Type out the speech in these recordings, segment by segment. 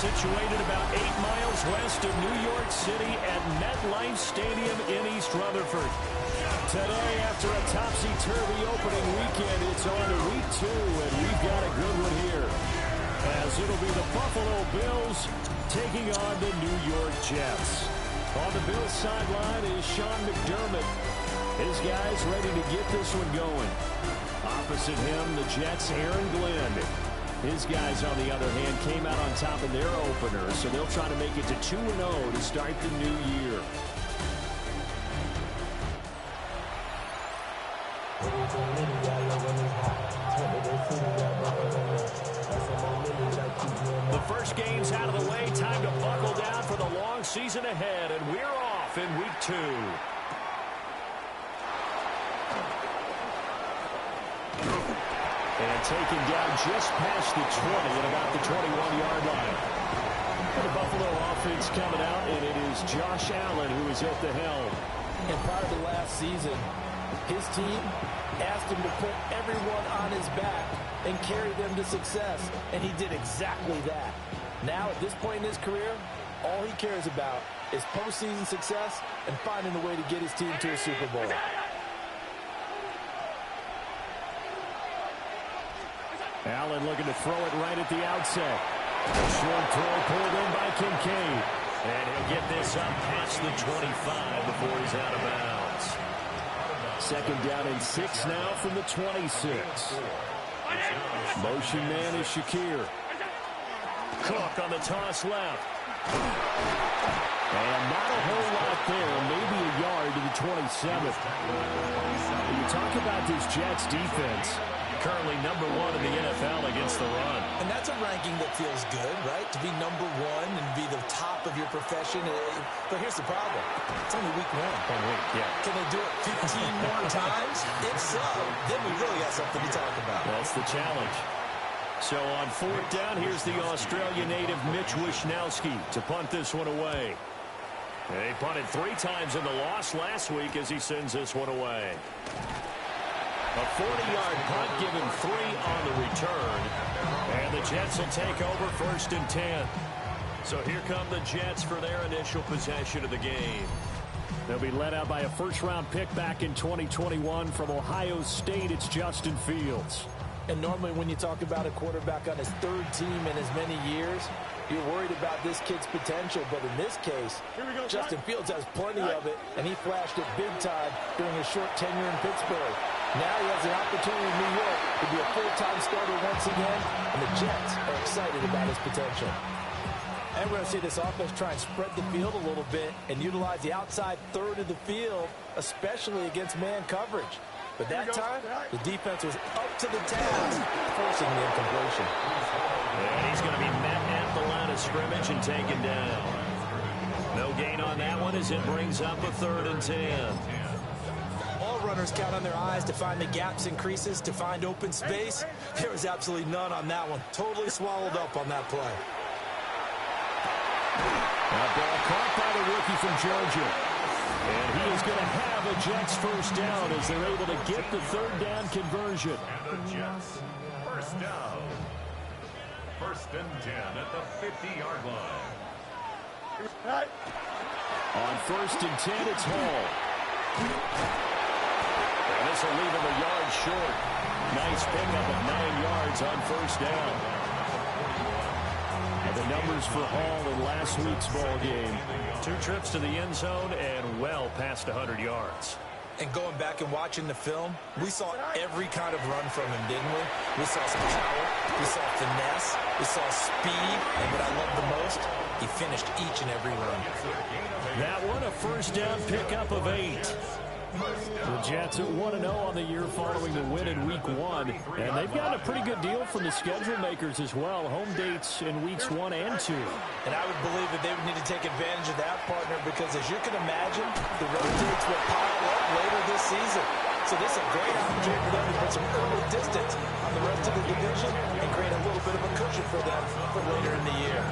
situated about 8 miles west of New York City at MetLife Stadium in East Rutherford. Today, after a topsy-turvy opening weekend, it's on to week 2, and we've got a good one here, as it'll be the Buffalo Bills taking on the New York Jets. On the Bills sideline is Sean McDermott. His guys ready to get this one going. Opposite him, the Jets' Aaron Glenn. His guys, on the other hand, came out on top in their opener, so they'll try to make it to 2-0 to start the new year. The first game's out of the way. Time to buckle down for the long season ahead, and we're off in week 2. And taken down just past the 20 at about the 21-yard line. And the Buffalo offense coming out, and it is Josh Allen who is at the helm. And prior to last season, his team asked him to put everyone on his back and carry them to success, and he did exactly that. Now, at this point in his career, all he cares about is postseason success and finding a way to get his team to a Super Bowl. Allen looking to throw it right at the outset. A short throw pulled in by Kincaid. And he'll get this up past the 25 before he's out of bounds. Second down and 6 now from the 26. Motion man is Shakir. Cook on the toss left. And not a whole lot there. Maybe a yard to the 27th. When you talk about this Jets defense, currently number 1 in the NFL against the run. And that's a ranking that feels good, right? To be number 1 and be the top of your profession. But here's the problem. It's only week 1. 1 week, yeah. Can they do it 15 more times? If so, then we really got something to talk about. That's the challenge. So on 4th down, here's the Australian native Mitch Wishnowsky to punt this one away. They punted 3 times in the loss last week as he sends this one away. A 40-yard punt, given 3 on the return. And the Jets will take over 1st and 10. So here come the Jets for their initial possession of the game. They'll be led out by a first-round pick back in 2021 from Ohio State. It's Justin Fields. And normally when you talk about a quarterback on his 3rd team in as many years, you're worried about this kid's potential. But in this case, Justin Fields has plenty of it, and he flashed it big time during his short tenure in Pittsburgh. Now he has an opportunity in New York to be a full-time starter once again, and the Jets are excited about his potential. And we're going to see this offense try and spread the field a little bit and utilize the outside 1/3 of the field, especially against man coverage. But that time, the defense was up to the task, forcing the incompletion. And he's going to be met at the line of scrimmage and taken down. No gain on that one as it brings up a 3rd and 10. All runners count on their eyes to find the gaps and creases, to find open space. There was absolutely none on that one. Totally swallowed up on that play. That ball caught by the rookie from Georgia. And he is going to have a Jets first down as they're able to get the 3rd down conversion. And the Jets first down. 1st and 10 at the 50-yard line. On 1st and 10, it's Hall. And this will leave him a yard short. Nice pickup of 9 yards on 1st down. And the numbers for Hall in last week's ball game. 2 trips to the end zone and well past 100 yards. And going back and watching the film, we saw every kind of run from him, didn't we? We saw some power, we saw finesse, we saw speed, and what I love the most, he finished each and every run. That one, a first down pickup of 8. The Jets at 1-0 on the year following the win in Week 1. And they've gotten a pretty good deal from the schedule makers as well. Home dates in Weeks 1 and 2. And I would believe that they would need to take advantage of that, partner, because as you can imagine, the road dates will pile up later this season. So this is a great opportunity for them to put some early distance on the rest of the division and create a little bit of a cushion for them for later in the year.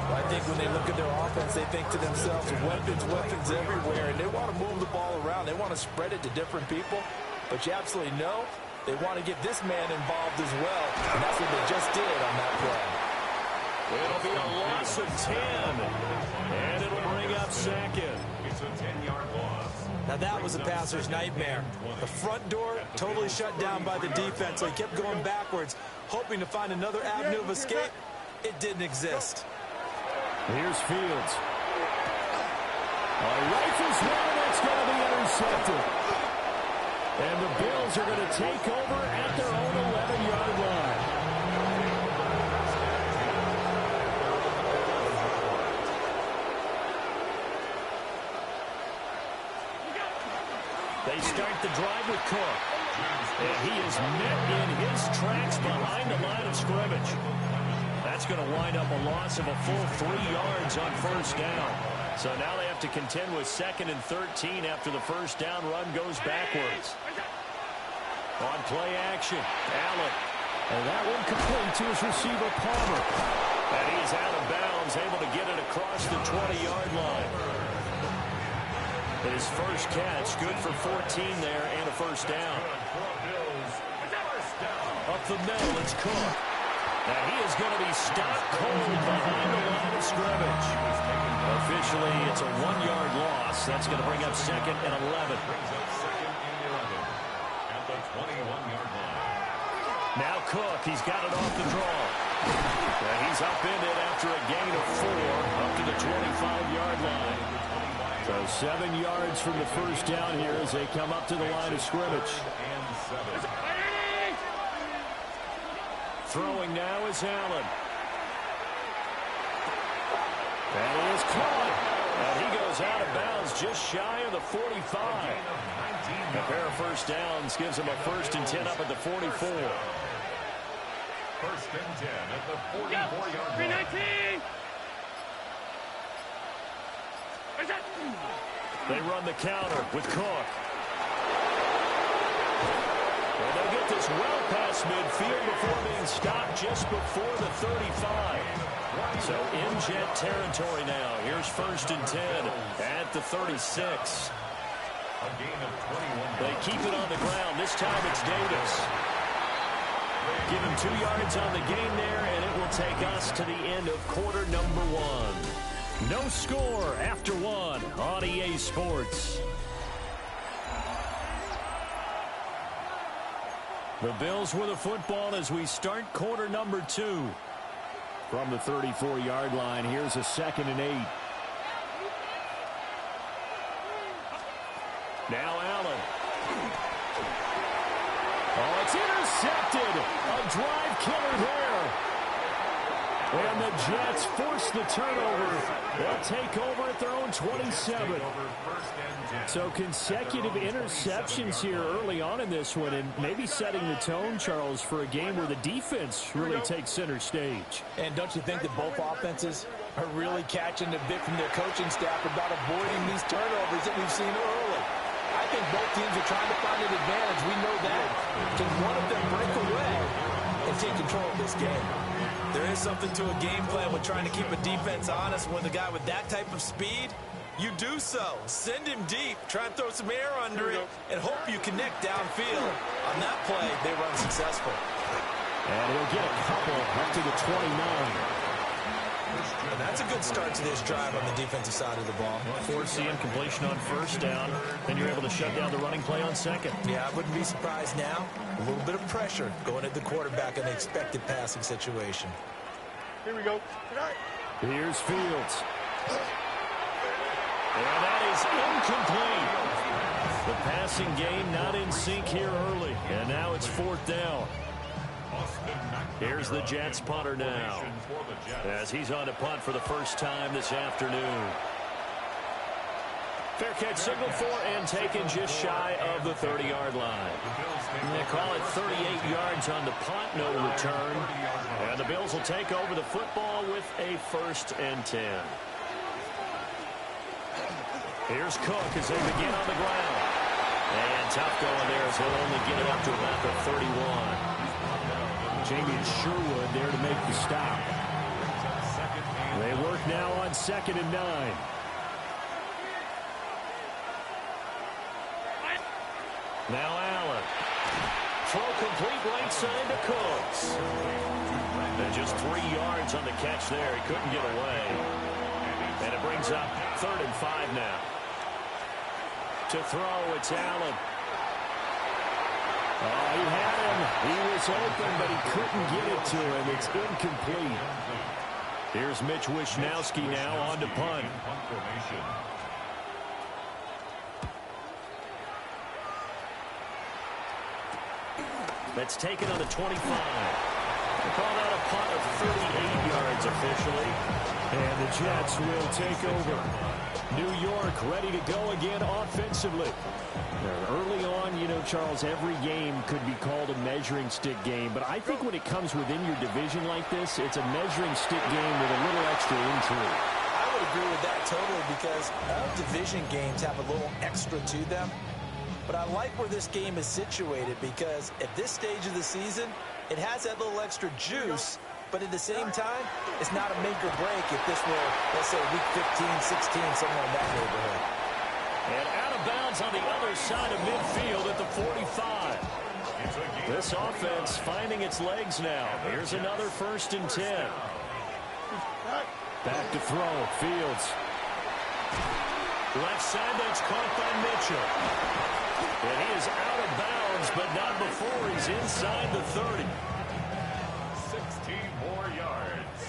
Well, I think when they look at their offense, they think to themselves, weapons everywhere, and they want to move the ball around. They want to spread it to different people. But you absolutely know they want to get this man involved as well, and that's what they just did on that play. It'll be a loss of 10. And it'll bring up second. It's a 10-yard loss. Now that was a passer's nightmare. The front door totally shut down by the defense, so he kept going backwards, hoping to find another avenue of escape. It didn't exist. Here's Fields. A rifles one that's going to be intercepted. And the Bills are going to take over at their own 11-yard line. They start the drive with Cook. And he is met in his tracks behind the line of scrimmage. That's going to wind up a loss of a full 3 yards on first down. So now they have to contend with 2nd and 13 after the first down run goes backwards. On play action, Allen. And that one complete to his receiver, Palmer. And he's out of bounds, able to get it across the 20-yard line. His first catch, good for 14 there and a first down. Up the middle, it's Cook. Now he is going to be stopped cold behind the line of scrimmage. Officially, it's a 1-yard loss. That's going to bring up 2nd and 11. Now Cook, he's got it off the draw. And he's upended after a gain of 4 up to the 25-yard line. So 7 yards from the first down here as they come up to the line of scrimmage. Throwing now is Allen. And he is caught. And he goes out of bounds just shy of the 45. A pair of first downs gives him a 1st and 10 up at the 44. 1st and 10 at the 44-yard line. They run the counter with Cook. And they'll get this well past midfield before being stopped just before the 35. So in jet territory now. Here's 1st and 10 at the 36. A gain of 21. They keep it on the ground. This time it's Davis. Give him 2 yards on the gain there, and it will take us to the end of quarter number 1. No score after 1 on EA Sports. The Bills with the football as we start quarter number 2. From the 34-yard line, here's a 2nd and 8. Now Allen. Oh, it's intercepted. A drive killer there. And the Jets force the turnover. They'll take over at their own 27. So consecutive interceptions here early on in this one, and maybe setting the tone, Charles, for a game where the defense really takes center stage. And don't you think that both offenses are really catching a bit from their coaching staff about avoiding these turnovers that we've seen early? I think both teams are trying to find an advantage. We know that. Can one of them break away and take control of this game? There is something to a game plan with trying to keep a defense honest with a guy with that type of speed. You do so. Send him deep. Try and throw some air under it and hope you connect downfield. On that play, they were unsuccessful. And he'll get a couple up to the 29. And that's a good start to this drive on the defensive side of the ball. Forcing completion on first down. Then you're able to shut down the running play on second. Yeah, I wouldn't be surprised now. A little bit of pressure going at the quarterback in the expected passing situation. Here we go. Here's Fields. And that is incomplete. The passing game not in sync here early. And now it's 4th down. Here's the Jets punter now, as he's on to punt for the first time this afternoon. Fair catch signaled for and taken just shy of the 30-yard line. They call it 38 yards on the punt, no return. And the Bills will take over the football with a 1st and 10. Here's Cook as they begin on the ground. And tough going there as he'll only get it up to about the 31. Jamie Sherwood there to make the stop. They work now on 2nd and 9. Now Allen. throw complete right side to Cooks. And just 3 yards on the catch there. He couldn't get away. And it brings up 3rd and 5 now. To throw, it's Allen. Oh, he had him. He was open, but he couldn't get it to him. It's incomplete. Here's Mitch Wishnowski now on to punt. That's taken on the 25. They call that a punt of 38 yards officially. And the Jets will take over. New York ready to go again offensively. Early on, you know, Charles, every game could be called a measuring stick game. But I think when it comes within your division like this, it's a measuring stick game with a little extra intrigue. I would agree with that totally because all division games have a little extra to them. But I like where this game is situated because at this stage of the season, it has that little extra juice. But at the same time, it's not a make or break if this were, let's say, week 15, 16, somewhere in that neighborhood. And out of bounds on the other side of midfield at the 45. This offense finding its legs now. Here's another 1st and 10. Back to throw. Fields. Left side, that's caught by Mitchell. And he is out of bounds, but not before he's inside the 30. 16 more yards.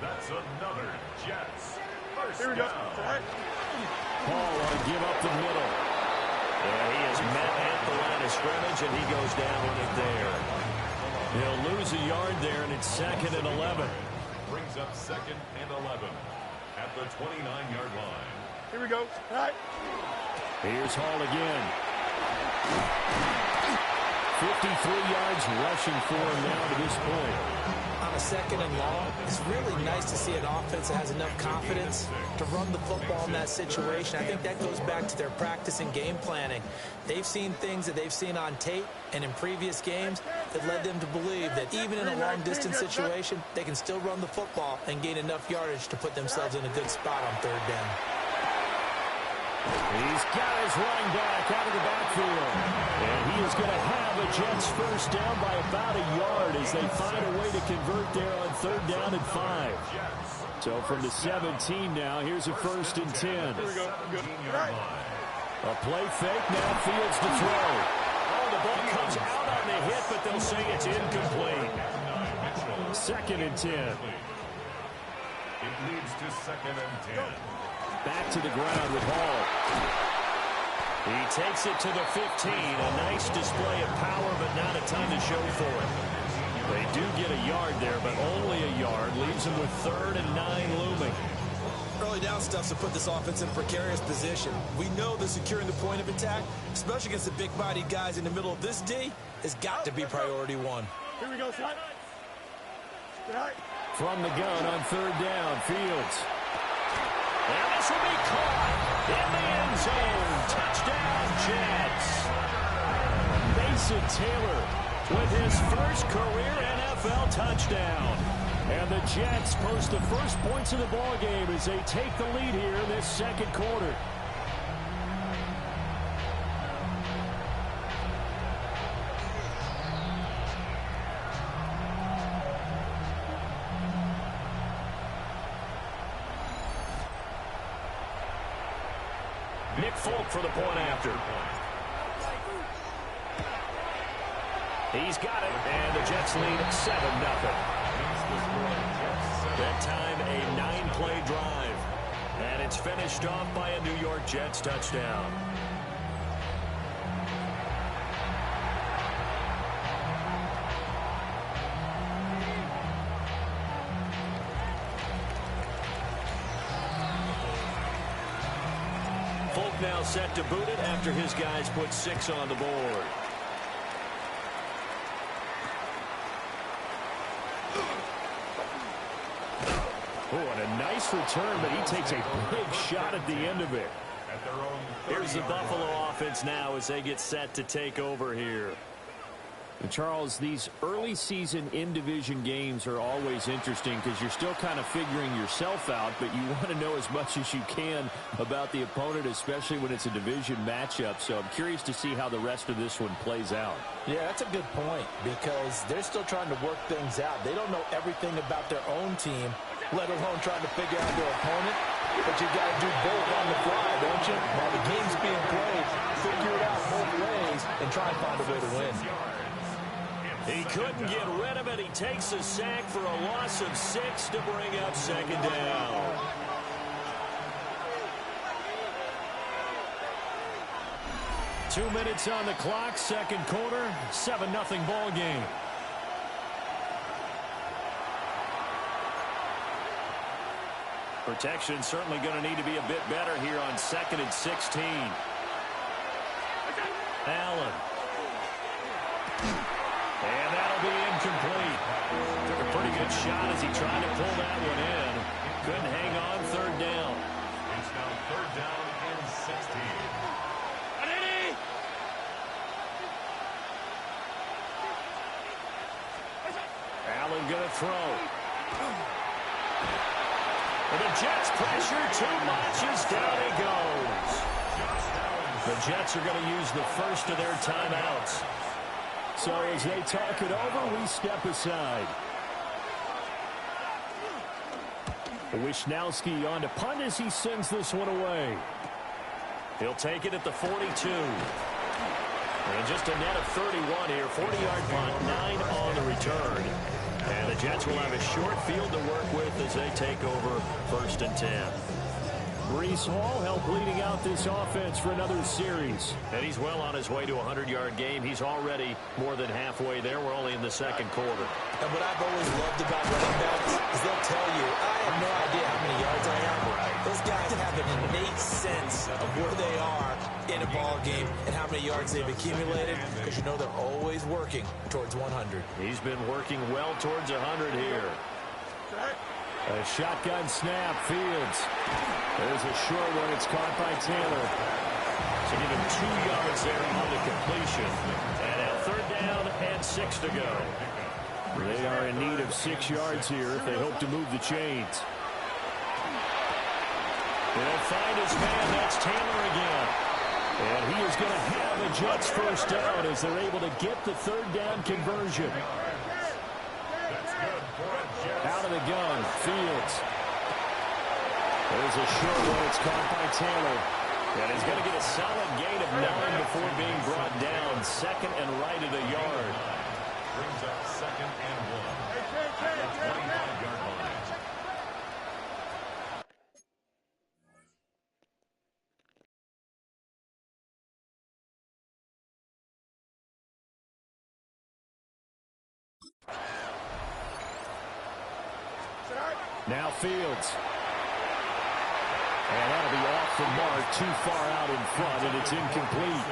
That's another Jets. First Here we go. down. Paul want to give up the middle. And he is met at the line of scrimmage, and he goes down with it there. He'll lose a yard there, and it's 2nd and 11. Brings up 2nd and 11 at the 29-yard line. Here we go. All right. Here's Hall again. 53 yards rushing for him now to this point. On a 2nd and long, it's really nice to see an offense that has enough confidence to run the football in that situation. I think that goes back to their practice and game planning. They've seen things that they've seen on tape and in previous games that led them to believe that even in a long-distance situation, they can still run the football and gain enough yardage to put themselves in a good spot on 3rd down. He's got his running back out of the backfield. And he is going to have a Jets 1st down by about a yard as they find a way to convert there on 3rd down and 5. So from the 17 now, here's a 1st and 10. Here we go. Good. All right. A play fake, now Fields to throw. Oh, the ball comes out on the hit, but they'll say it's incomplete. 2nd and 10. It leads to 2nd and 10. Back to the ground with Hall. He takes it to the 15. A nice display of power, but not a ton to show for it. They do get a yard there, but only a yard. Leaves them with 3rd and 9 looming. Early down stuff's to put this offense in a precarious position. We know that securing the point of attack, especially against the big-bodied guys in the middle of this D, has got to be priority 1. Here we go, slide. All right. From the gun on 3rd down, Fields. And this will be caught in the end zone. Touchdown, Jets. Mason Taylor with his 1st career NFL touchdown. And the Jets post the first points of the ball game as they take the lead here in this 2nd quarter. Nick Folk for the point after. He's got it, and the Jets lead 7-0. That time a 9-play drive. And it's finished off by a New York Jets touchdown. Folk now set to boot it after his guys put 6 on the board. Oh, and a nice return, but he takes a big shot at the end of it. Here's the Buffalo offense now as they get set to take over here. Charles, these early season in-division games are always interesting because you're still kind of figuring yourself out, but you want to know as much as you can about the opponent, especially when it's a division matchup. So I'm curious to see how the rest of this one plays out. Yeah, that's a good point because they're still trying to work things out. They don't know everything about their own team, let alone trying to figure out their opponent. But you got to do both on the fly, don't you? While the game's being played, figure it out both ways and try and find a way to win. He couldn't get rid of it. He takes a sack for a loss of 6 to bring up second down. Two minutes on the clock, second quarter, 7-0 ball game. Protection certainly going to need to be a bit better here on 2nd and 16. Allen. And that'll be incomplete. Took a pretty good shot as he tried to pull that one in. Couldn't hang on, third down. It's now third down and 16. Allen going to throw. And the Jets pressure too much as down he goes. The Jets are going to use the first of their timeouts. So as they talk it over, we step aside. Wisnowski on to punt as he sends this one away. He'll take it at the 42. And just a net of 31 here. 40-yard punt, 9 on the return. And the Jets will have a short field to work with as they take over 1st and 10. Breece Hall helped leading out this offense for another series. And he's well on his way to a 100-yard game. He's already more than halfway there. We're only in the second quarter. And what I've always loved about running backs is they'll tell you, I have no idea how many yards I am. Those guys have an innate sense of where they are in a ball game and how many yards they've accumulated because you know they're always working towards 100. He's been working well towards 100 here. A shotgun snap, Fields. There's a short one. It's caught by Taylor. So give him 2 yards there on the completion. And now third down and 6 to go. They are in need of 6 yards here if they hope to move the chains. They'll find his man. That's Taylor again. And he is going to have the Jets first down as they're able to get the third down conversion. Out of the gun, Fields. There's a short one. It's caught by Taylor. And he's going to get a solid gain of 9 before being brought down. 2nd and right at a yard. Brings up 2nd and 1. At the 25-yard line. Now Fields. And that'll be off the mark, too far out in front, and it's incomplete.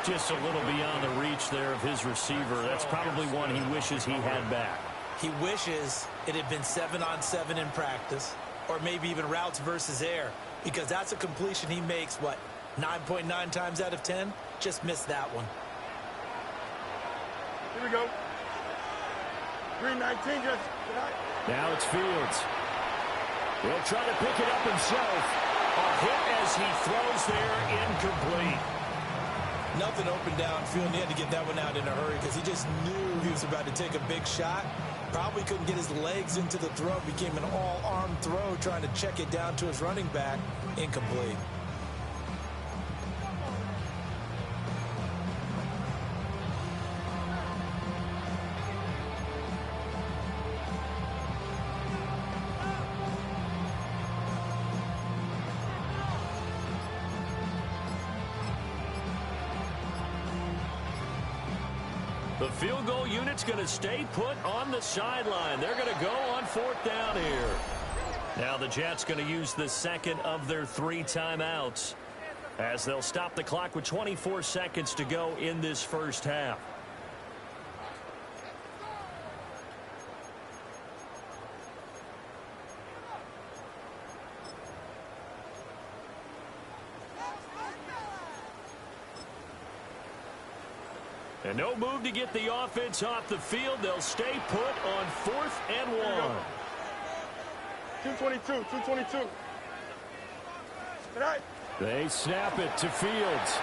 Just a little beyond the reach there of his receiver. That's probably one he wishes he had back. He wishes it had been 7-on-7 in practice, or maybe even routes versus air, because that's a completion he makes, 9.9 times out of 10? Just missed that one. Here we go. 319, just now it's Fields. He'll try to pick it up himself. A hit as he throws there, incomplete. Nothing open downfield, and he had to get that one out in a hurry because he just knew he was about to take a big shot. Probably couldn't get his legs into the throw. Became an all-arm throw trying to check it down to his running back. Incomplete. The field goal unit's going to stay put on the sideline. They're going to go on 4th down here. Now the Jets going to use the second of their 3 timeouts as they'll stop the clock with 24 seconds to go in this first half. And no move to get the offense off the field. They'll stay put on 4th and 1. 222, 222. Right. They snap it to Fields.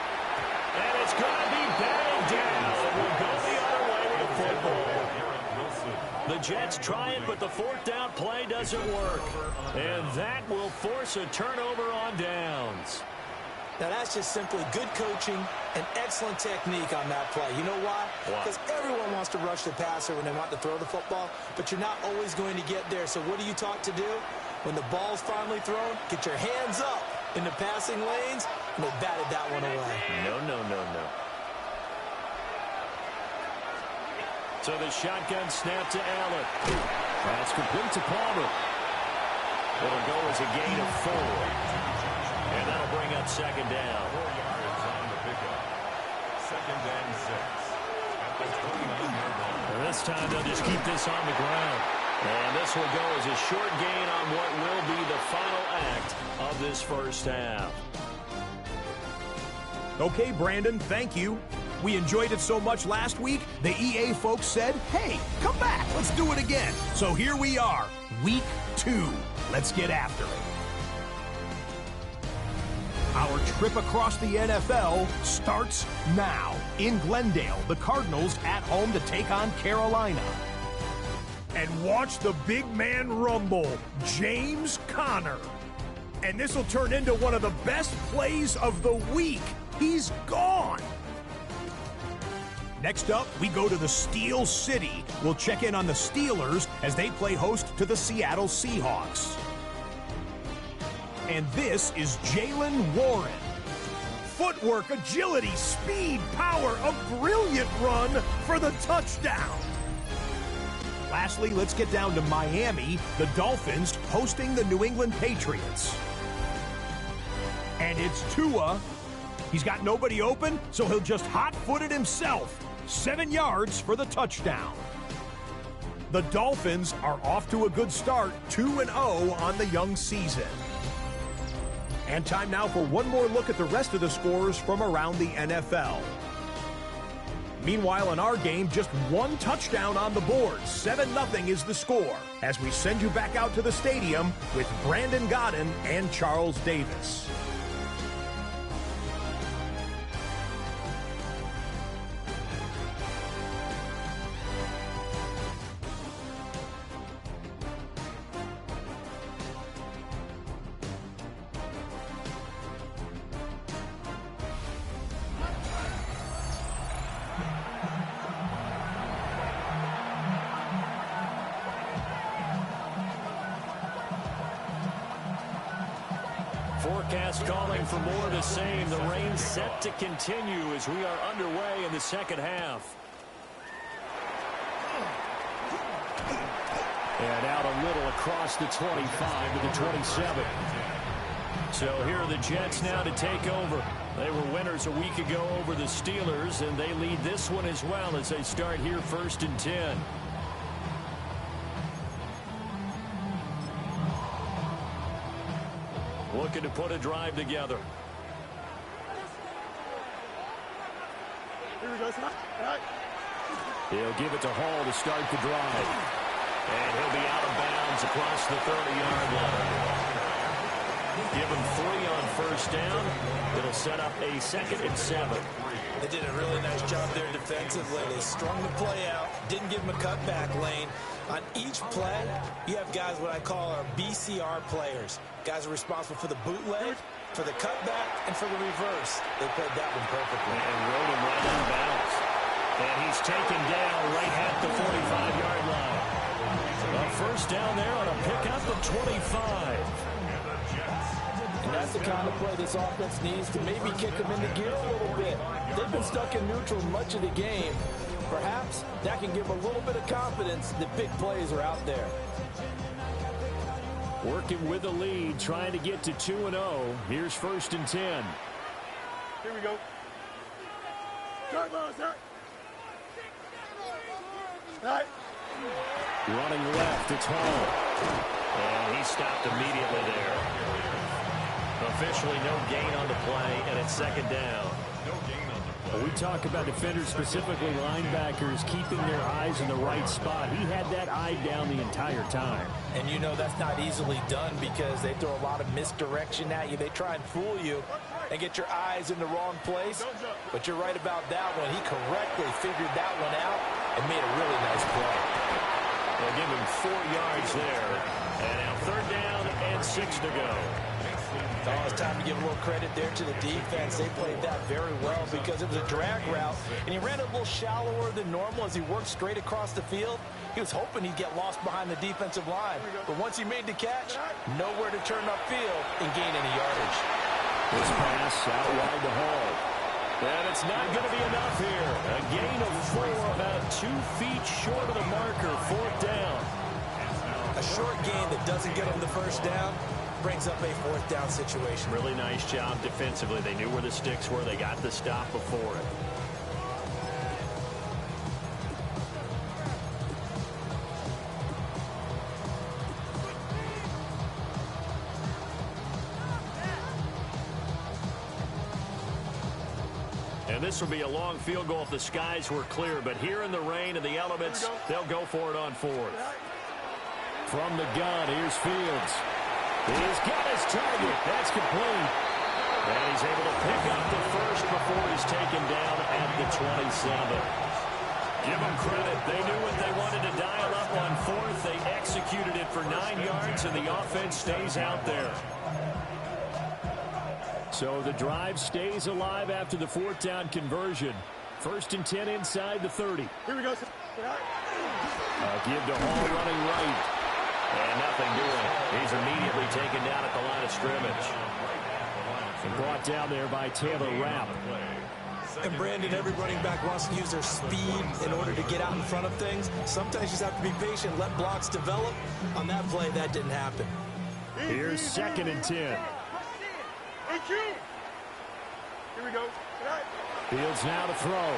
And it's going to be batted down. It will go the other way with the football. The Jets try it, but the 4th down play doesn't work. And that will force a turnover on downs. Now, that's just simply good coaching and excellent technique on that play. You know why? Because everyone wants to rush the passer when they want to throw the football, but you're not always going to get there. So what are you taught to do? When the ball's finally thrown, get your hands up in the passing lanes, and they batted that one away. No. So the shotgun snap to Allen. That's complete to Palmer. It'll go as a gain of 4. And that'll bring up 2nd down. 4 yards on the pickup. 2nd and 6. At the 29-yard line. And this time they'll just keep this on the ground. And this will go as a short gain on what will be the final act of this first half. Okay, Brandon, thank you. We enjoyed it so much last week, the EA folks said, hey, come back, let's do it again. So here we are, week 2. Let's get after it. Our trip across the NFL starts now. In Glendale, the Cardinals at home to take on Carolina. And watch the big man rumble, James Conner. And this will turn into one of the best plays of the week. He's gone. Next up, we go to the Steel City. We'll check in on the Steelers as they play host to the Seattle Seahawks. And this is Jaylen Warren. Footwork, agility, speed, power, a brilliant run for the touchdown. Lastly, let's get down to Miami, the Dolphins hosting the New England Patriots. And it's Tua. He's got nobody open, so he'll just hot-foot it himself. 7 yards for the touchdown. The Dolphins are off to a good start, 2-0 on the young season. And time now for one more look at the rest of the scores from around the NFL. Meanwhile, in our game, just 1 touchdown on the board. 7-0 is the score. As we send you back out to the stadium with Brandon Godden and Charles Davis. Forecast calling for more of the same. The rain set to continue as we are underway in the second half. And out a little across the 25 to the 27. So here are the Jets now to take over. They were winners a week ago over the Steelers, and they lead this one as well as they start here 1st and 10. Looking to put a drive together. Here we go, son. All right. He'll give it to Hall to start the drive. And he'll be out of bounds across the 30-yard line. Give him 3 on 1st down. It'll set up a 2nd and 7. They did a really nice job there defensively. They strung the play out, didn't give him a cutback lane. On each play, you have guys what I call our BCR players. Guys are responsible for the bootleg, for the cutback, and for the reverse. They played that one perfectly. And rode him right out of bounds. And he's taken down right at the 45-yard line. A 1st down there on a pickup of 25. And that's the kind of play this offense needs to maybe kick them into gear a little bit. They've been stuck in neutral much of the game. Perhaps that can give them a little bit of confidence that big plays are out there. Working with the lead, trying to get to 2-0. Here's 1st and 10. Here we go. Start, ball, start. All right. Running left, it's Hall. And he stopped immediately there. Officially no gain on the play, and it's 2nd down. No gain on the play. Well, we talk about defenders, specifically linebackers, keeping their eyes in the right spot. He had that eye down the entire time. And you know that's not easily done because they throw a lot of misdirection at you. They try and fool you and get your eyes in the wrong place. But you're right about that one. He correctly figured that one out and made a really nice play. They'll give him 4 yards there. And now 3rd down and 6 to go. Oh, it's time to give a little credit there to the defense. They played that very well because it was a drag route, and he ran a little shallower than normal as he worked straight across the field. He was hoping he'd get lost behind the defensive line, but once he made the catch, nowhere to turn upfield and gain any yardage. This pass out wide to Hall. And it's not going to be enough here. A gain of 4, about 2 feet short of the marker, 4th down. A short gain that doesn't get him the first down brings up a 4th down situation. Really nice job defensively. They knew where the sticks were. They got the stop before it. And this will be a long field goal if the skies were clear. But here in the rain and the elements, they'll go for it on 4th. From the gun, here's Fields. He's got his target. That's complete. And he's able to pick up the first before he's taken down at the 27. Give them credit. They knew what they wanted to dial up on 4th. They executed it for 9 yards, and the offense stays out there. So the drive stays alive after the 4th down conversion. 1st and 10 inside the 30. Here we go. Give to Hall running right. And nothing doing. He's immediately taken down at the line of scrimmage. And brought down there by Taylor Rapp. And Brandon, every running back wants to use their speed in order to get out in front of things. Sometimes you just have to be patient, let blocks develop. On that play, that didn't happen. Here's 2nd and 10. Here we go. Fields now to throw.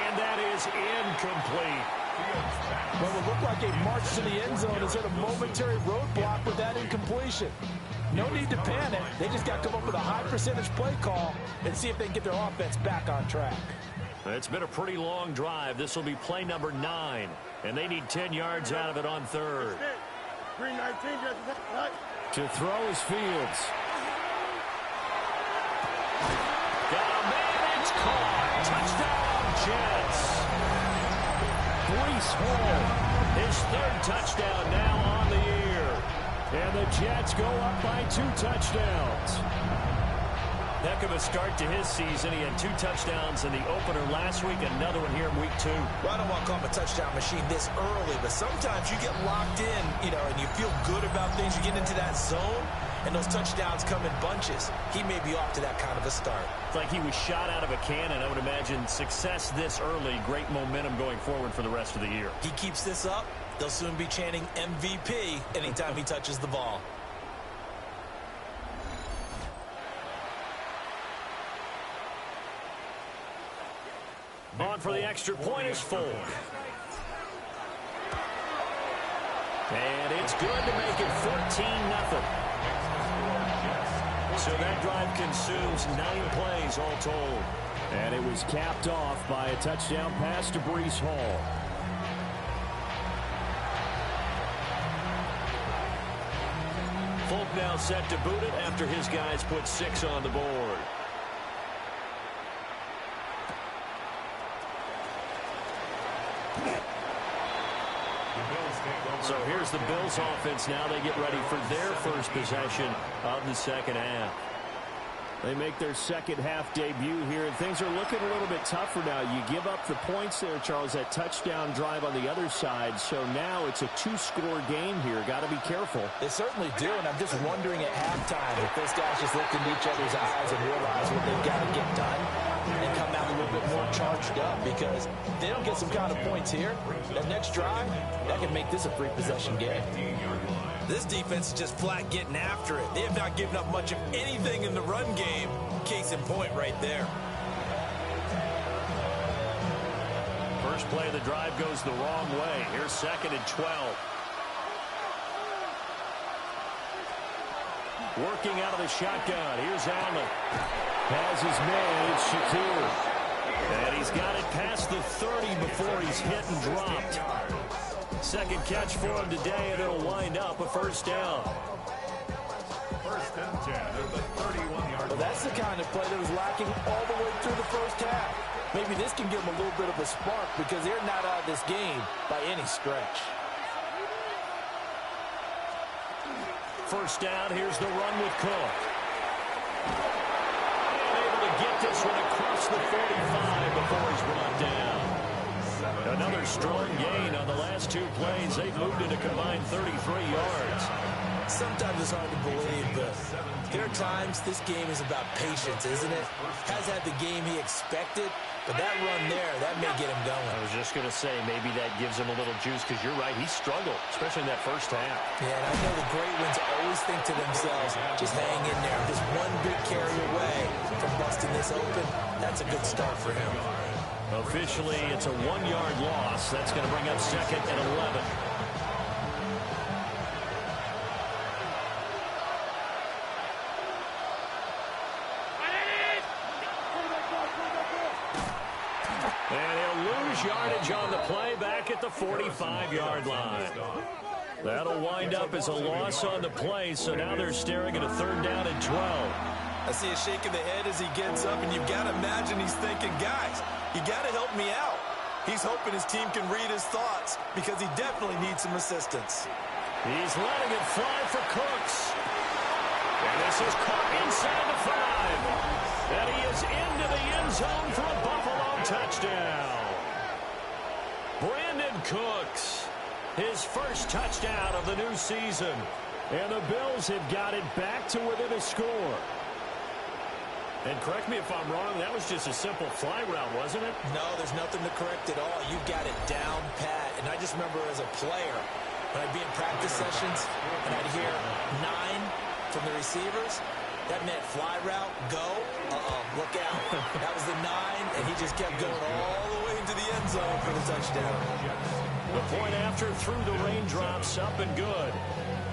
And that is incomplete. Well, it looked like a march to the end zone is at a momentary roadblock with that incompletion. No need to panic. They just got to come up with a high percentage play call and see if they can get their offense back on track. It's been a pretty long drive. This will be play number 9. And they need 10 yards out of it on 3rd. To throw is Fields. Got a man. It's caught. Touchdown, Jets. Breece Hall, his 3rd touchdown now on the year. And the Jets go up by 2 touchdowns. Heck of a start to his season. He had 2 touchdowns in the opener last week, another one here in week 2. Well, I don't want to call him a touchdown machine this early, but sometimes you get locked in, and you feel good about things. You get into that zone, and those touchdowns come in bunches. He may be off to that kind of a start. It's like he was shot out of a cannon. I would imagine success this early, great momentum going forward for the rest of the year. He keeps this up, they'll soon be chanting MVP anytime he touches the ball. On for the extra point is Folk. And it's good to make it 14-0. So that drive consumes 9 plays all told. And it was capped off by a touchdown pass to Breece Hall. Folk now set to boot it after his guys put 6 on the board. So here's the Bills offense now. They get ready for their first possession of the second half. They make their second half debut here, and things are looking a little bit tougher now. You give up the points there, Charles, that touchdown drive on the other side. So now it's a 2-score game here. Got to be careful. They certainly do, and I'm just wondering at halftime if those guys just look into each other's eyes and realize what they've got to get done and come out a little bit more charged up, because if they don't get some kind of points here, that next drive, that can make this a 3-possession game. This defense is just flat getting after it. They have not given up much of anything in the run game. Case in point right there. First play of the drive goes the wrong way. Here's 2nd and 12. Working out of the shotgun. Here's Allen. Has his man. It's Shakir. And he's got it past the 30 before he's hit and dropped. Second catch for him today, and it'll wind up a first down. First and 10 at the 31-yard line. Well, that's the kind of play that was lacking all the way through the first half. Maybe this can give them a little bit of a spark because they're not out of this game by any stretch. First down, here's the run with Cook. And able to get this one across the 45 before he's brought down. Another strong gain on the last two plays. They've moved it a combined 33 yards. Sometimes it's hard to believe, but there are times this game is about patience, isn't it? Has had the game he expected, but that run there, that may get him going. I was just going to say, maybe that gives him a little juice, because you're right, he struggled, especially in that first half. Yeah, and I know the great ones always think to themselves, just hang in there. Just one big carry away from busting this open. That's a good start for him. Officially, it's a 1-yard loss. That's going to bring up second and 11. And he'll lose yardage on the play back at the 45-yard line. That'll wind up as a loss on the play, so now they're staring at a third down and 12. I see a shake of the head as he gets up, and you've got to imagine he's thinking, guys, you got to help me out. He's hoping his team can read his thoughts because he definitely needs some assistance. He's letting it fly for Cooks. And this is caught inside the 5. And he is into the end zone for a Buffalo touchdown. Brandon Cooks, his first touchdown of the new season. And the Bills have got it back to within a score. And correct me if I'm wrong, that was just a simple fly route, wasn't it? No, there's nothing to correct at all. You've got it down pat. And I just remember as a player, when I'd be in practice sessions and I'd hear 9 from the receivers, that meant fly route, go, look out. That was the 9, and he just kept going all the way into the end zone for the touchdown. The point after through the raindrops, up and good.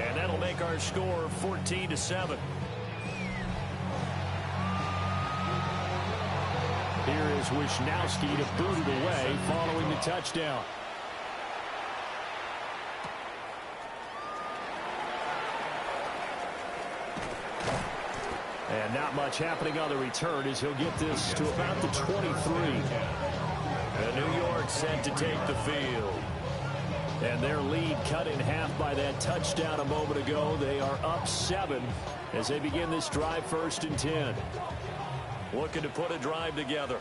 And that'll make our score 14-7. Here is Wisnowski to boot it away following the touchdown. And not much happening on the return as he'll get this to about the 23. And New York set to take the field. And their lead cut in half by that touchdown a moment ago. They are up 7 as they begin this drive, 1st and 10. Looking to put a drive together.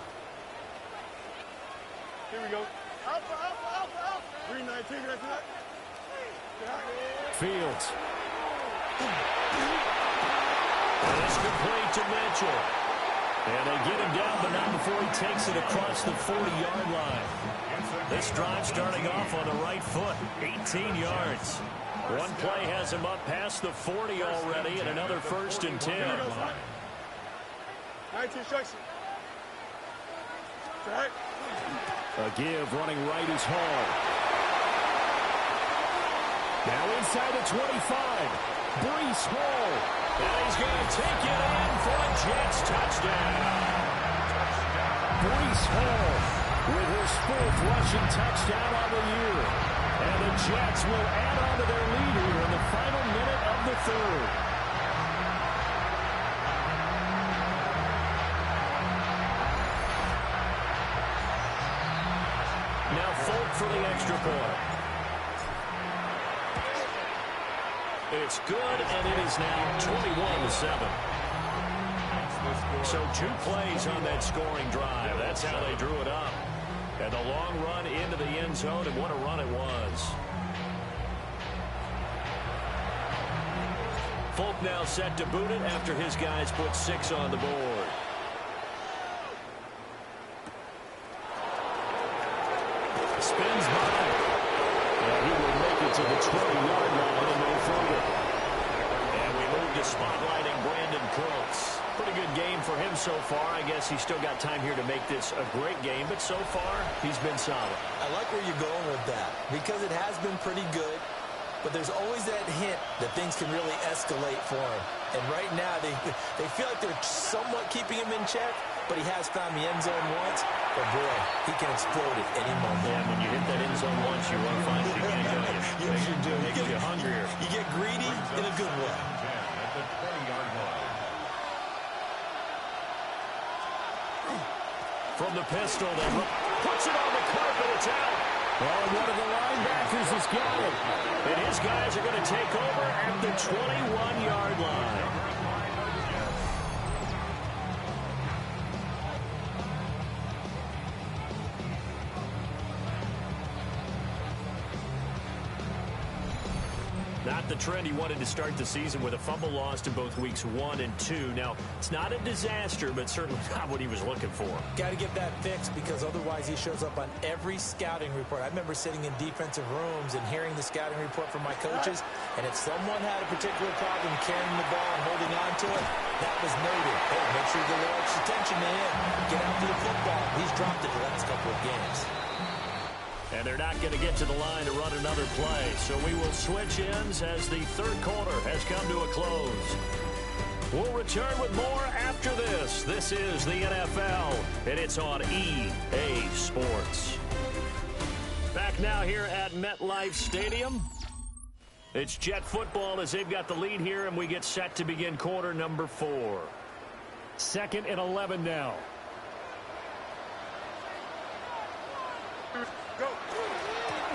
Here we go. Alpha. 319, Fields. And it's complete to Mitchell. And they get him down, but not before he takes it across the 40-yard line. This drive starting off on the right foot, 18 yards. One play has him up past the 40 already, and another 1st and 10. 19 instruction. Right. A give running right is Hall. Now inside the 25. Breece Hall. And he's going to take it in for a Jets touchdown. Breece Hall with his 4th rushing touchdown on the year. And the Jets will add on to their lead here in the final minute of the 3rd. Now Folk for the extra point. It's good, and it is now 21-7. So 2 plays on that scoring drive. That's how they drew it up. And the long run into the end zone, and what a run it was. Folk now set to boot it after his guys put 6 on the board. Spins by. And he will make it to the 20-yard line and no further. And we move to spotlighting Brandon Cooks. Pretty good game for him so far. I guess he's still got time here to make this a great game, but so far, he's been solid. I like where you're going with that because it has been pretty good. but there's always that hint that things can really escalate for him. And right now, they feel like they're somewhat keeping him in check, but he has found the end zone once. But, boy, he can explode at any moment. Yeah, when you hit that end zone once, you want to find it again, don't you? Yes, you do. Makes you hungrier. You get greedy in a good way. At the 20-yard line. From the pistol, they puts it on the carpet. It's out. Oh, one of the linebackers has got it. And his guys are going to take over at the 21-yard line. Not the trend he wanted to start the season with a fumble lost in both weeks 1 and 2. Now, it's not a disaster, but certainly not what he was looking for. Got to get that fixed because otherwise he shows up on every scouting report. I remember sitting in defensive rooms and hearing the scouting report from my coaches, and if someone had a particular problem carrying the ball and holding on to it, that was noted. Hey, make sure you get a little extra attention to him. Get out to the football. He's dropped it the last couple of games. And they're not going to get to the line to run another play. So we will switch ends as the third quarter has come to a close. We'll return with more after this. This is the NFL, and it's on EA Sports. Back now here at MetLife Stadium. It's Jet football as they've got the lead here, and we get set to begin quarter number 4. 2nd and 11 now.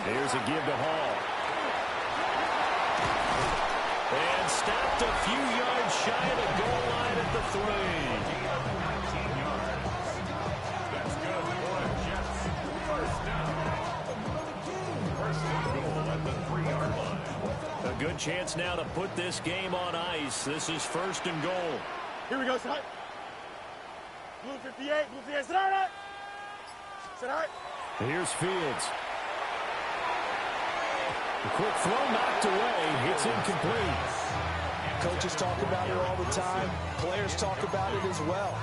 Here's a give to Hall. And stopped a few yards shy of the goal line at the 3. 19 yards. That's good for the Jets. First down. First and goal at the 3-yard line. A good chance now to put this game on ice. This is 1st and goal. Here we go, Scott. Blue 58, blue 58, sit down. Sit down. Here's Fields. The quick throw knocked away. It's incomplete. Coaches talk about it all the time. Players talk about it as well.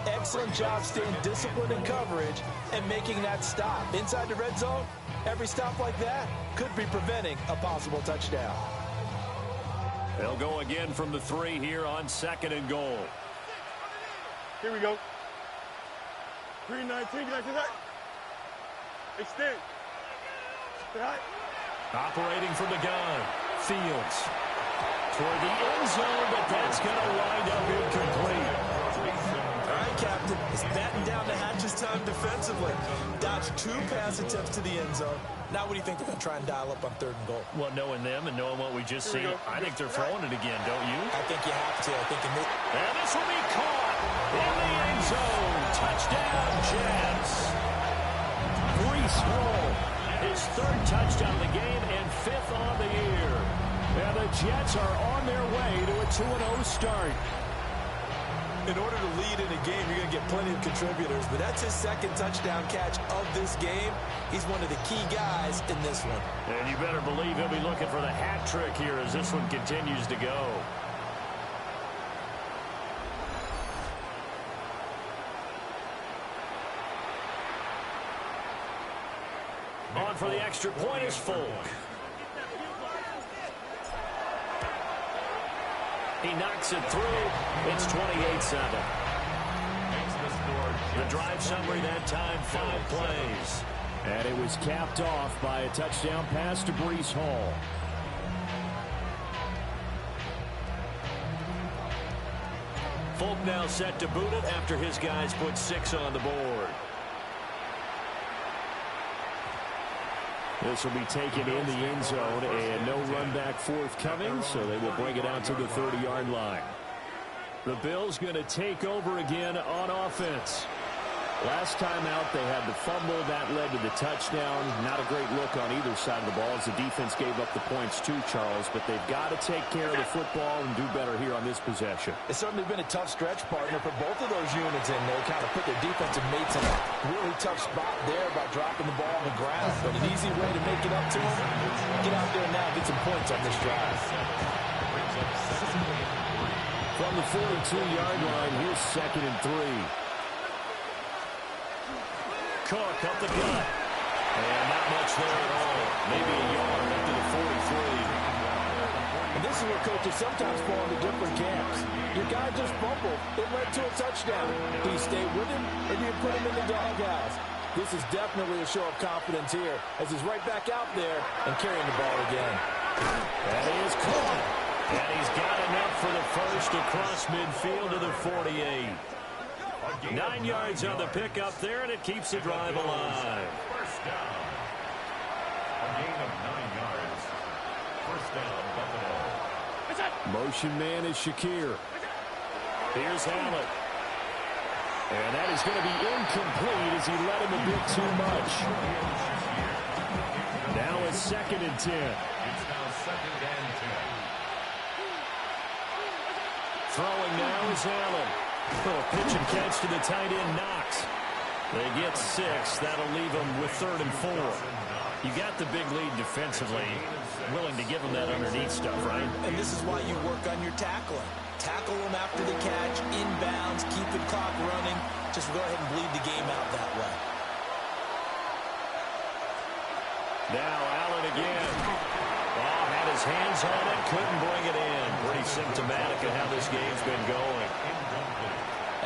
Excellent job staying disciplined in coverage and making that stop. Inside the red zone, every stop like that could be preventing a possible touchdown. They'll go again from the 3 here on 2nd and goal. Here we go. 319, like that. Extend. Right. Operating from the gun. Fields. Toward the end zone, but that's going to wind up incomplete. All right, Captain. It's batten down the hatches time defensively. Dodged 2 pass attempts to the end zone. Now what do you think they're going to try and dial up on 3rd and goal? Well, knowing them and knowing what we just seen, I think they're throwing it again, don't you? I think you have to. I think in this... And this will be caught in the end zone. Touchdown, Jets. Breece Hall, his 3rd touchdown of the game and 5th on the year. And the Jets are on their way to a 2-0 start. In order to lead in a game, you're going to get plenty of contributors, but that's his 2nd touchdown catch of this game. He's one of the key guys in this one. And you better believe he'll be looking for the hat trick here as this one continues to go. On for the extra point is Folk. He knocks it through. It's 28-7. The drive summary that time, 5 plays. And it was capped off by a touchdown pass to Breece Hall. Folk now set to boot it after his guys put 6 on the board. This will be taken in the end zone, and no run back forthcoming, so they will bring it out to the 30-yard line. The Bills going to take over again on offense. Last time out, they had the fumble. That led to the touchdown. Not a great look on either side of the ball as the defense gave up the points too, Charles, but they've got to take care of the football and do better here on this possession. It's certainly been a tough stretch, partner, for both of those units, and they kind of put their defensive mates in a really tough spot there by dropping the ball on the ground. But an easy way to make it up to them, get out there now and get some points on this drive. From the 42-yard line, here's 2nd and 3. Cook up the gut. And not much there at all. Maybe a yard up to the 43. And this is where coaches sometimes fall into different camps. Your guy just fumbled. It led to a touchdown. Do you stay with him, or do you put him in the doghouse? This is definitely a show of confidence here as he's right back out there and carrying the ball again. And he is caught. And he's got enough for the first across midfield to the 48. 9 yards on the pickup there, and it keeps the drive alive. First down. A gain of 9 yards. First down, Buffalo. Motion man is Shakir. Here's Allen. And that is going to be incomplete as he led him a bit too much. Now it's 2nd and 10. It's now 2nd and 10. Throwing now is Allen. Oh, pitch and catch to the tight end, Knox. They get 6. That'll leave them with 3rd and 4. You got the big lead defensively. Willing to give them that underneath stuff, right? And this is why you work on your tackling. Tackle them after the catch, inbounds, keep the clock running. Just go ahead and bleed the game out that way. Now Allen again. Oh, had his hands on it, couldn't bring it in. Pretty symptomatic of how this game's been going.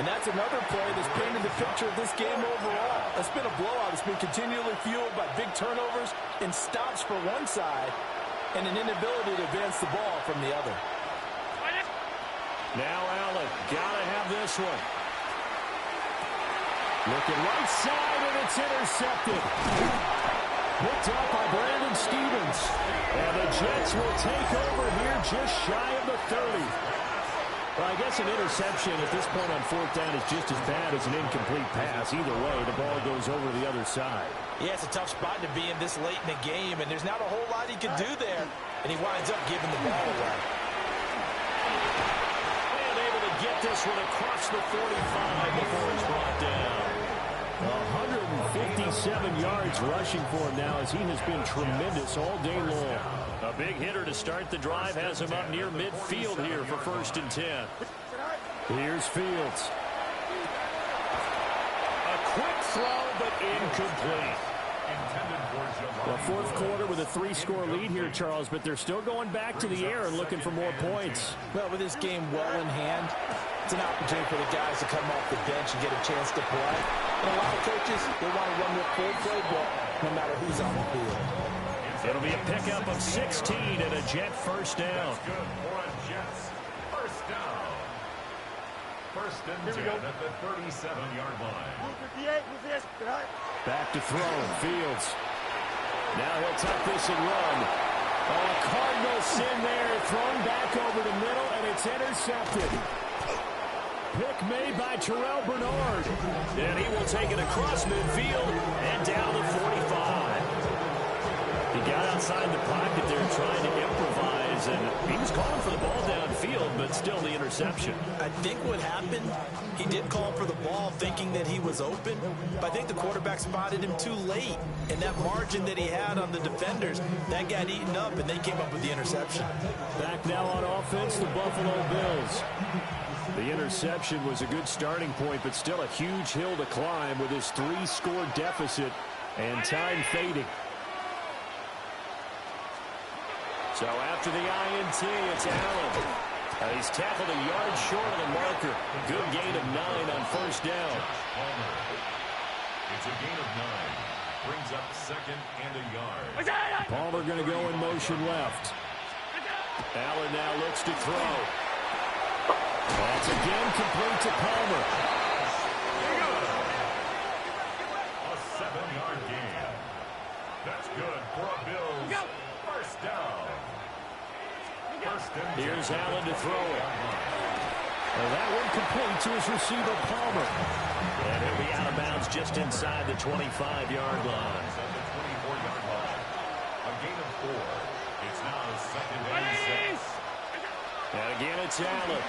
And that's another play that's painted the picture of this game overall. It's been a blowout. It's been continually fueled by big turnovers and stops for one side and an inability to advance the ball from the other. Now Allen, gotta have this one. Looking right side, and it's intercepted. Picked up by Brandon Stevens. And the Jets will take over here just shy of the 30. Well, I guess an interception at this point on 4th down is just as bad as an incomplete pass. Either way, the ball goes over the other side. Yeah, it's a tough spot to be in this late in the game, and there's not a whole lot he can do there. And he winds up giving the ball away. And able to get this one across the 45 before it's brought down. 157 yards rushing for him now as he has been tremendous all day long. A big hitter to start the drive has him up near midfield here for 1st and 10. Here's Fields. A quick throw, but incomplete. Well, 4th quarter with a 3-score lead here, Charles, but they're still going back to the air and looking for more points. Well, with this game well in hand, it's an opportunity for the guys to come off the bench and get a chance to play. And a lot of coaches, they want to run their full playbook no matter who's on the field. It'll be a pickup of 16 and a Jet first down. That's good for a Jets. First down. 1st and 10 at the 37-yard line. Back to throw. Fields. Now he'll tuck this and run. Oh, Cardinal sin there. Thrown back over the middle, and it's intercepted. Pick made by Terrell Bernard. And he will take it across midfield and down to 45. He got outside the pocket there trying to improvise, and he was calling for the ball downfield, but still the interception. I think what happened, he did call for the ball thinking that he was open, but I think the quarterback spotted him too late, and that margin that he had on the defenders, that got eaten up, and they came up with the interception. Back now on offense, the Buffalo Bills. The interception was a good starting point, but still a huge hill to climb with his 3-score deficit and time fading. So after the INT, it's Allen. He's tackled a yard short of the marker. Good gain of 9 on 1st down. It's a gain of 9. Brings up 2nd and a yard. Palmer going to go in motion left. Allen now looks to throw. That's again complete to Palmer. A 7-yard gain. That's good for a Bills. First down. Here's Allen to throw it. Well, that one complete to his receiver, Palmer. And he'll be out of bounds just inside the 25-yard line. At the 24-yard line. A gain of 4. It's now 2nd and 6. And again, it's Allen.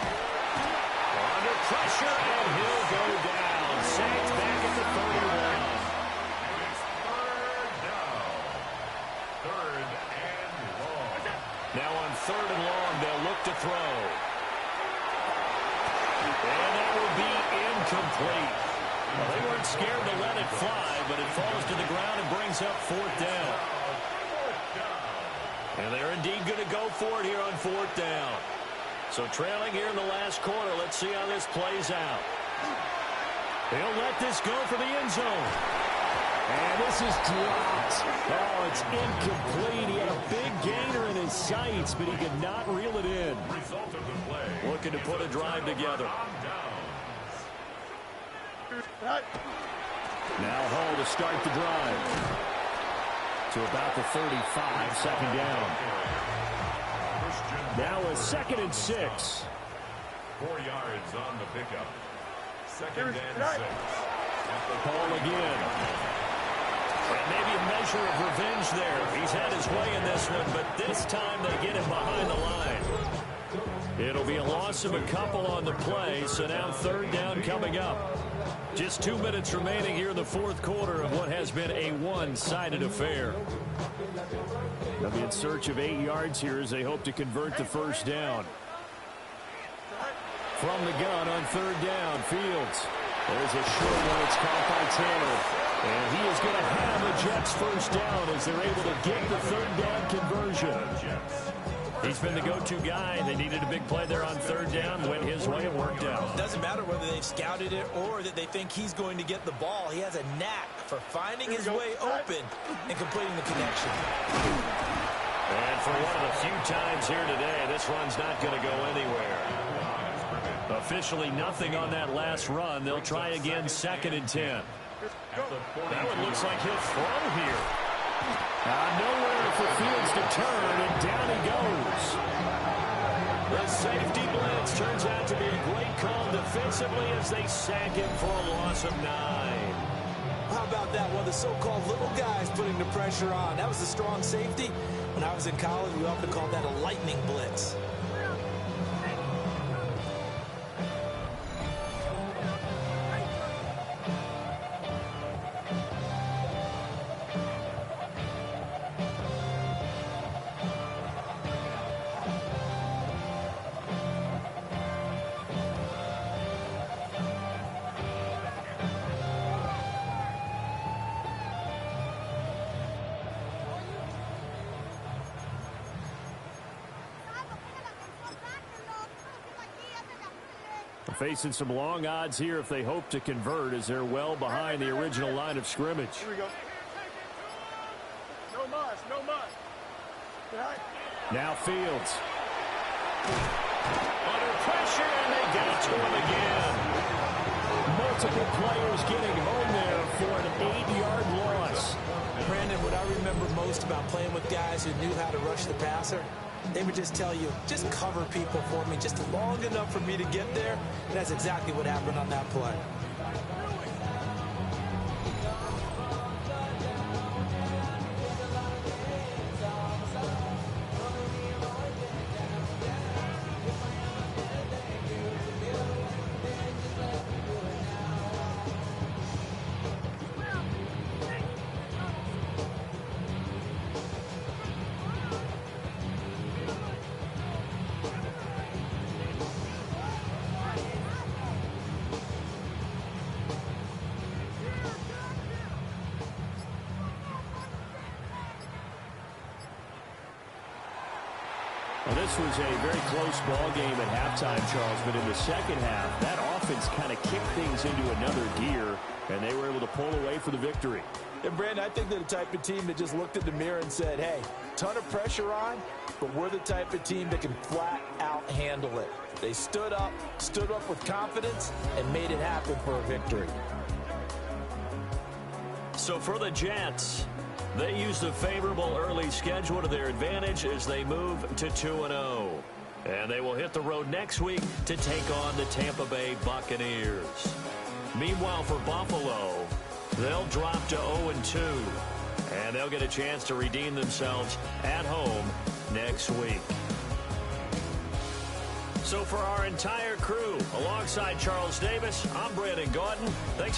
Under pressure, and he'll go down. Sacked back at the 31. It's 3rd down. 3rd and long. Now on 3rd and long, they'll look to throw. And that will be incomplete. Well, they weren't scared to let it fly, but it falls to the ground and brings up 4th down. And they're indeed going to go for it here on 4th down. So trailing here in the last quarter. Let's see how this plays out. He'll let this go for the end zone. And this is dropped. Oh, it's incomplete. He had a big gainer in his sights, but he could not reel it in. Result of the play. Looking to put a drive together. Now Hall to start the drive. To about the 35, second down. Now a 2nd and 6. 4 yards on the pickup. 2nd and 6. Hall again. And maybe a measure of revenge there. He's had his way in this one, but this time they get him behind the line. It'll be a loss of a couple on the play, so now 3rd down coming up. Just 2 minutes remaining here in the 4th quarter of what has been a one-sided affair. They'll be in search of 8 yards here as they hope to convert the 1st down. From the gun on 3rd down, Fields. There's a short one. It's caught by Tanner. And he is going to have the Jets 1st down as they're able to get the 3rd down conversion. He's been the go-to guy. They needed a big play there on 3rd down. Went his way and worked out. Doesn't matter whether they've scouted it or that they think he's going to get the ball. He has a knack for finding his way open and completing the connection. And for one of the few times here today, this run's not going to go anywhere. Officially nothing on that last run. They'll try again 2nd and 10. That one looks like he'll throw here. Nowhere for Fields to turn, and down he goes. The safety blitz turns out to be a great call defensively as they sack him for a loss of 9. How about that? One of the so-called little guys putting the pressure on. That was a strong safety. When I was in college, we often called that a lightning blitz. Facing some long odds here if they hope to convert as they're well behind the original line of scrimmage. Here we go. No muss, no muss. Now Fields. Under pressure, and they get it to him again. Multiple players getting home there for an 8-yard loss. Brandon, what I remember most about playing with guys who knew how to rush the passer, they would just tell you, just cover people for me just long enough for me to get there. And that's exactly what happened on that play. Well, this was a very close ball game at halftime, Charles, but in the second half, that offense kind of kicked things into another gear, and they were able to pull away for the victory. And, Brandon, I think they're the type of team that just looked in the mirror and said, hey, ton of pressure on, but we're the type of team that can flat out handle it. They stood up with confidence, and made it happen for a victory. So for the Jets, they used a favorable early schedule to their advantage as they move to 2-0. And they will hit the road next week to take on the Tampa Bay Buccaneers. Meanwhile, for Buffalo, they'll drop to 0-2. And they'll get a chance to redeem themselves at home next week. So for our entire crew, alongside Charles Davis, I'm Brandon Gaudin. Thanks.